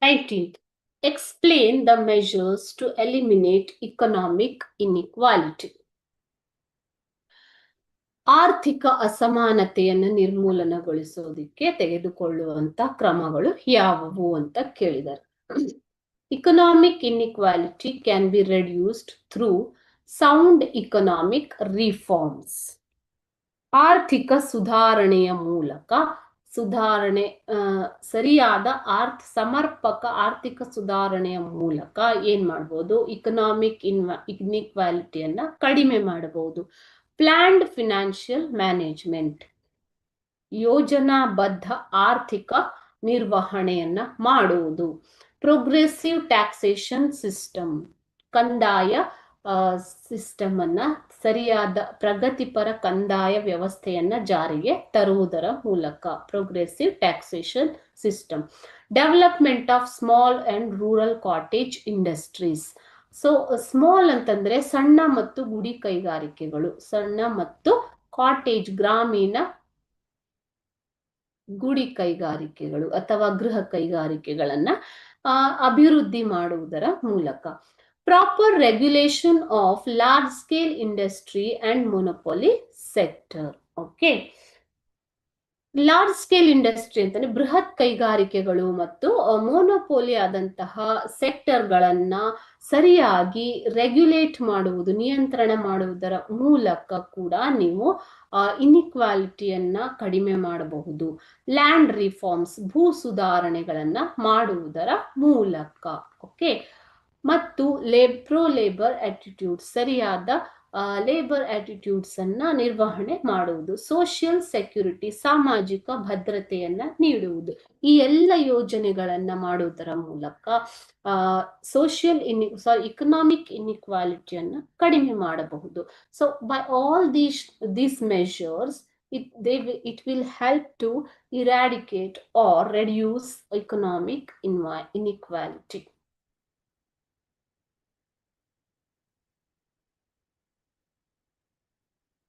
19th, explain the measures to eliminate economic inequality. ಆರ್ಥಿಕ ಅಸಮಾನತೆಯನ್ನು ನಿರ್ಮೂಲನಗೊಳಿಸೋದಕ್ಕೆ ತೆಗೆದುಕೊಳ್ಳುವಂತ ಕ್ರಮಗಳು ಯಾವುವು ಅಂತ ಕೇಳಿದ್ದಾರೆ. Economic inequality can be reduced through sound economic reforms. ಆರ್ಥಿಕ ಸುಧಾರಣೆಯ ಮೂಲಕ ಸರಿಯಾದ ಸಮರ್ಪಕ ಆರ್ಥಿಕ ಸುಧಾರಣೆಯ ಮೂಲಕ ಏನ್ ಮಾಡಬಹುದು, ಇಕನಾಮಿಕ್ ಇನ್ಇಕ್ವಾಲಿಟಿಯನ್ನ ಕಡಿಮೆ ಮಾಡಬಹುದು. ಪ್ಲಾನ್ಡ್ ಫಿನಾನ್ಷಿಯಲ್ ಮ್ಯಾನೇಜ್ಮೆಂಟ್, ಯೋಜನಾಬದ್ಧ ಆರ್ಥಿಕ ನಿರ್ವಹಣೆಯನ್ನ ಮಾಡುವುದು. ಪ್ರೋಗ್ರೆಸಿವ್ ಟ್ಯಾಕ್ಸೇಷನ್ ಸಿಸ್ಟಮ್, ಕಂದಾಯ ಸಿಸ್ಟಮ್ ಅನ್ನ ಸರಿಯಾದ ಪ್ರಗತಿಪರ ಕಂದಾಯ ವ್ಯವಸ್ಥೆಯನ್ನ ಜಾರಿಗೆ ತರುವುದರ ಮೂಲಕ, progressive taxation system. Development of small and rural cottage industries. So small ಅಂತಂದ್ರೆ ಸಣ್ಣ ಮತ್ತು ಗುಡಿ ಕೈಗಾರಿಕೆಗಳು, ಸಣ್ಣ ಮತ್ತು ಕಾಟೇಜ್ ಗ್ರಾಮೀಣ ಗುಡಿ ಕೈಗಾರಿಕೆಗಳು ಅಥವಾ ಗೃಹ ಕೈಗಾರಿಕೆಗಳನ್ನ ಅಭಿವೃದ್ಧಿ ಮಾಡುವುದರ ಮೂಲಕ. Proper regulation of large scale industry and monopoly sector. Okay, large scale industry ಅಂತಂದ್ರೆ ಬೃಹತ್ ಕೈಗಾರಿಕೆಗಳು ಮತ್ತು ಮೊನೊಪೋಲಿ ಆದಂತಹ ಸೆಕ್ಟರ್ಗಳನ್ನ ಸರಿಯಾಗಿ ರೆಗ್ಯುಲೇಟ್ ಮಾಡುವುದು, ನಿಯಂತ್ರಣ ಮಾಡುವುದರ ಮೂಲಕ ಕೂಡ ನೀವು ಇನ್ಇಕ್ವಾಲಿಟಿಯನ್ನ ಕಡಿಮೆ ಮಾಡಬಹುದು. ಲ್ಯಾಂಡ್ ರಿಫಾರ್ಮ್ಸ್, ಭೂ ಸುಧಾರಣೆಗಳನ್ನ ಮಾಡುವುದರ ಮೂಲಕ. ಓಕೆ, ಮತ್ತು ಪ್ರೋ ಲೇಬರ್ ಆಟಿಟ್ಯೂಡ್, ಸರಿಯಾದ ಲೇಬರ್ ಆಟಿಟ್ಯೂಡ್ಸ್ ಅನ್ನ ನಿರ್ವಹಣೆ ಮಾಡುವುದು. ಸೋಷಿಯಲ್ ಸೆಕ್ಯೂರಿಟಿ, ಸಾಮಾಜಿಕ ಭದ್ರತೆಯನ್ನ ನೀಡುವುದು. ಈ ಎಲ್ಲ ಯೋಜನೆಗಳನ್ನ ಮಾಡುವುದರ ಮೂಲಕ ಇಕನಾಮಿಕ್ ಇನ್ಇಕ್ವಾಲಿಟಿಯನ್ನ ಕಡಿಮೆ ಮಾಡಬಹುದು. So by all these measures it will help to eradicate or reduce economic inequality.